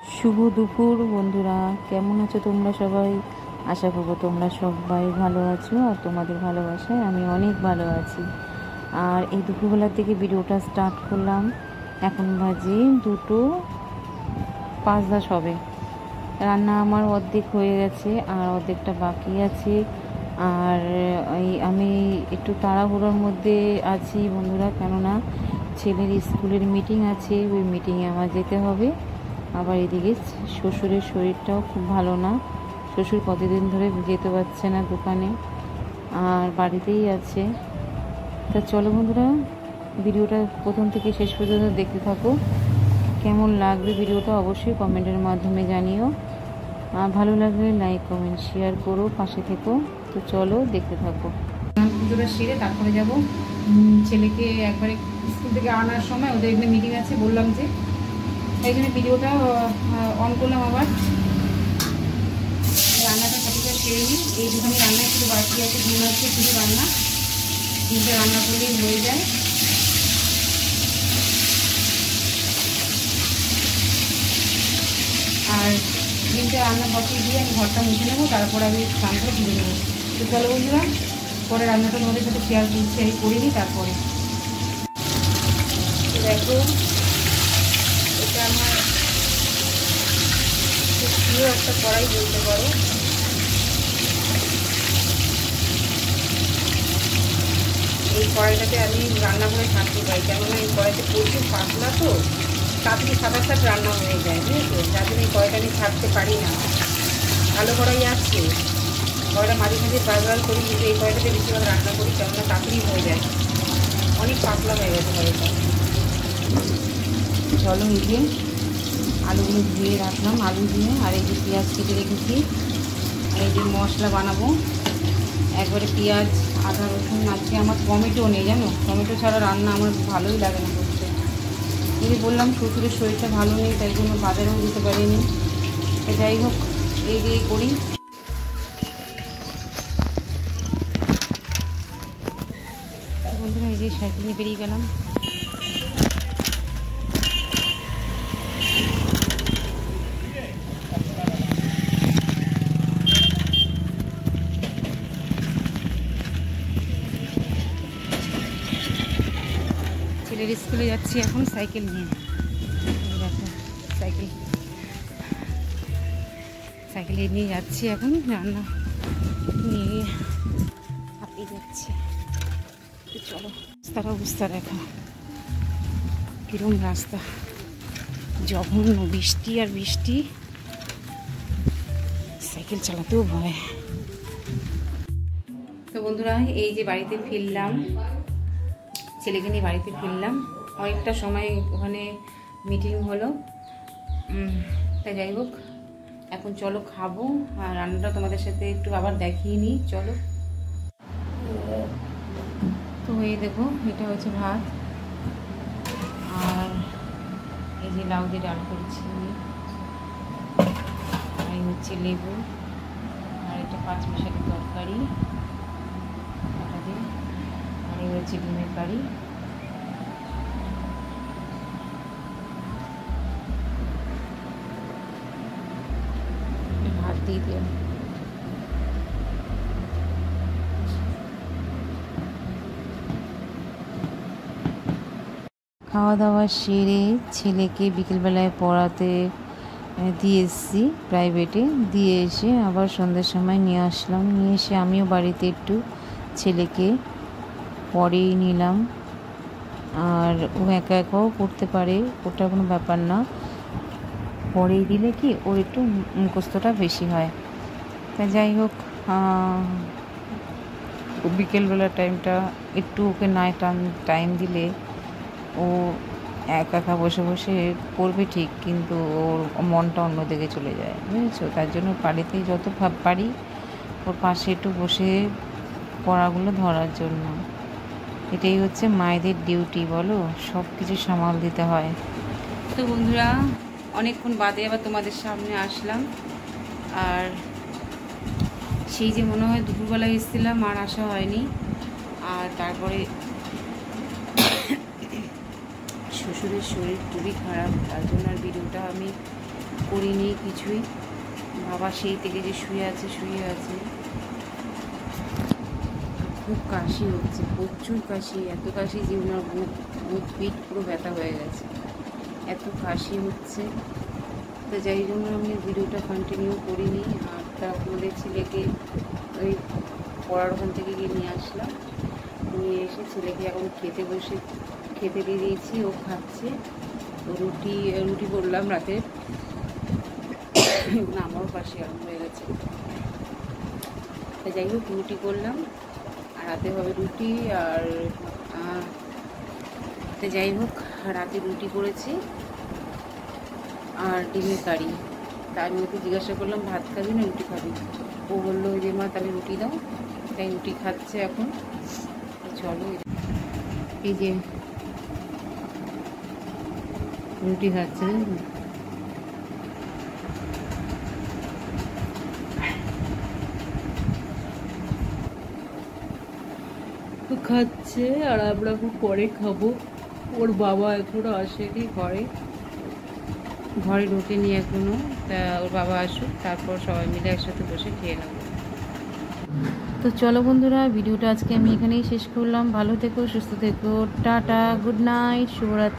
শুভ দুপুর বন্ধুরা, কেমন আছো তোমরা সবাই? আশা করবো তোমরা সবাই ভালো আছো, আর তোমাদের ভালোবাসায় আমি অনেক ভালো আছি। আর এই দুপুরবেলার থেকে ভিডিওটা স্টার্ট করলাম। এখন বাজে 2:05 হবে। রান্না আমার অর্ধেক হয়ে গেছে আর অর্ধেকটা বাকি আছে। আর আমি একটু তাড়াহুড়োর মধ্যে আছি বন্ধুরা, কেননা ছেলের স্কুলের মিটিং আছে, ওই মিটিংয়ে আমার যেতে হবে। আবার এদিকে শ্বশুরের শরীরটাও খুব ভালো না, শ্বশুর কতদিন ধরে যেতে পারছে না দোকানে, আর বাড়িতেই আছে। তা চলো বন্ধুরা, ভিডিওটা প্রথম থেকে শেষ পর্যন্ত দেখতে থাকো। কেমন লাগবে ভিডিওটা অবশ্যই কমেন্টের মাধ্যমে জানিও, আর ভালো লাগলে লাইক কমেন্ট শেয়ার করো, পাশে থেকো। তো চলো দেখতে থাকো। পুজোটা সেরে তারপরে যাব ছেলেকে একবারে স্কুল থেকে আনার সময়, ওদের এখানে মিটিং আছে বললাম যে, তাই জন্য ভিডিওটা অন করলাম। আবার রান্নাটা সঠিকভাবে সেরে নিই। এই দুখানি রান্না শুধু বাকি আছে, মনে হচ্ছে শুধু রান্না, তিনটে রান্না করলেই হয়ে যায়। আর তিনটে রান্না বসিয়ে দিয়ে আমি ঘরটা মুছে নেবো, তারপরে আমি স্নান করে তুলে নেবো। তো চলো বন্ধুরা, পরে রান্নাটা তোমাদের সাথে শেয়ার করছি, আমি করে নিই তারপরে। দেখো, এটা আমার খুব প্রিয় একটা কড়াই বলতে পারো। এই কড়াইটাতে আমি রান্না করে থাকতে পারি, কেননা এই কড়াইতে প্রচুর পাতলা, তো তাড়াতাড়ি সাথে রান্না হয়ে যায়, বুঝেছো? যার জন্য এই কড়াইটা আমি থাকতে পারি না। ভালো কড়াই আছে, কড়াইটা মাঝে মাঝে বারবার করি, কিন্তু এই কড়াইটাতে বেশিরভাগ রান্না করি, কেননা তাড়াতাড়ি হয়ে যায়। অনেক পাতলা হয়ে গেছে কড়াইটা। চলো, এই যে আলুগুলো ধুয়ে রাখলাম, আলু দিয়ে, আর এই যে পেঁয়াজ কেটে রেখেছি, আর এই যে মশলা বানাবো একবারে পেঁয়াজ আদা রসুন। আজকে আমার টমেটো নেই, জানো, টমেটো ছাড়া রান্না আমার ভালোই লাগে না করতে। আমি বললাম শ্বশুরের শরীরটা ভালো নেই, তাই জন্য বাজারেও যেতে পারিনি। তো যাই হোক, এই দিয়ে করি। বন্ধুরা, এই যে সাইকেল নিয়ে বেরিয়ে গেলাম। ছেলের স্কুলে যাচ্ছি এখন সাইকেল নিয়ে। দেখো, সাইকেলে নিয়ে যাচ্ছি এখন, রান্না নিয়ে হাঁপিয়ে যাচ্ছি। চলো, রাস্তার অবস্থা দেখো, কিরম রাস্তা, জঘন্য, বৃষ্টি আর বৃষ্টি, সাইকেল চালাতেও ভয়। তো বন্ধুরা, এই যে বাড়িতে ফিরলাম, ছেলেকে নিয়ে বাড়িতে ফিরলাম। অনেকটা সময় ওখানে মিটিং হলো, তাই যাই হোক, এখন চলো খাবো। আর রান্নাটা তোমাদের সাথে একটু আবার দেখিয়ে নিই, চলো। তো এই দেখো, এটা হচ্ছে ভাত, আর এই যে লাউ দিয়ে ডাল করেছি, আর এই হচ্ছে লেবু, আর এটা 5 মিশালি তরকারি, এটা দিয়ে, আর এই হচ্ছে ডিমের কারি। ভাত দিয়ে দিলাম। খাওয়া দাওয়া সেরে ছেলেকে বিকেলবেলায় পড়াতে দিয়ে এসেছি, প্রাইভেটে দিয়ে এসে আবার সন্ধ্যের সময় নিয়ে আসলাম। নিয়ে এসে আমিও বাড়িতে একটু ছেলেকে পড়িয়ে নিলাম। আর ও একা একাও পড়তে পারে, ওটা কোনো ব্যাপার না। পড়িয়ে দিলে কি ওর একটু মুখস্থটা বেশি হয়। তা যাই হোক, বিকেলবেলার টাইমটা একটু ওকে নাই টাইম দিলে ও একা একা বসে বসে পড়বে ঠিক, কিন্তু ওর মনটা অন্যদিকে চলে যায়, বুঝেছো? তার জন্য বাড়িতেই যত পারি ওর পাশে একটু বসে পড়াগুলো ধরার জন্য। এটাই হচ্ছে মায়েদের ডিউটি, বলো, সব কিছু সামাল দিতে হয়। তো বন্ধুরা, অনেকক্ষণ বাদে আবার তোমাদের সামনে আসলাম। আর সেই যে মনে হয় দুপুরবেলায় এসেছিলাম, আর আসা হয়নি। আর তারপরে শ্বশুরের শরীর খুবই খারাপ, তার জন্য আর ভিডিওটা আমি করিনি কিছুই। বাবা সেই থেকে যে শুয়ে আছে। খুব কাশি হচ্ছে, প্রচুর কাশি, এত কাশি যে ওনার বুক পিঠ পুরো ব্যথা হয়ে গেছে, এত কাশি হচ্ছে। তো যাই জন্য আমি ভিডিওটা কন্টিনিউ করিনি। আর আপনাদের ছেলেকে ওই পড়ার ওখান থেকে গিয়ে নিয়ে আসলাম, নিয়ে এসে ছেলেকে এখন খেতে দিয়ে দিয়েছি, ও খাচ্ছে। রুটি করলাম রাতে, আমারও পাশে আরম্ভ হয়ে গেছে। যাই হোক, রুটি করলাম, আর রাতে হবে রুটি। আর যাই হোক, রাতে রুটি করেছি আর ডিমের কারি। তাই আমি ওকে জিজ্ঞাসা করলাম ভাত খাবি না রুটি খাবি? ও বললো যে মা তাহলে রুটি দাও, তাই রুটি খাচ্ছে এখন। চলো, এই যে রুটি খাচ্ছে, আর আমরা খুব পরে খাবো। ওর বাবা এখনো আসেনি, ঘরে ঢোকেনি এখনো। তা ওর বাবা আসুক, তারপর সবাই মিলে একসাথে বসে খেয়ে নেব। তো চলো বন্ধুরা, ভিডিওটা আজকে আমি এখানেই শেষ করলাম। ভালো থেকো, সুস্থ থেকো, টাটা, গুড নাইট, শুভরাত্রি।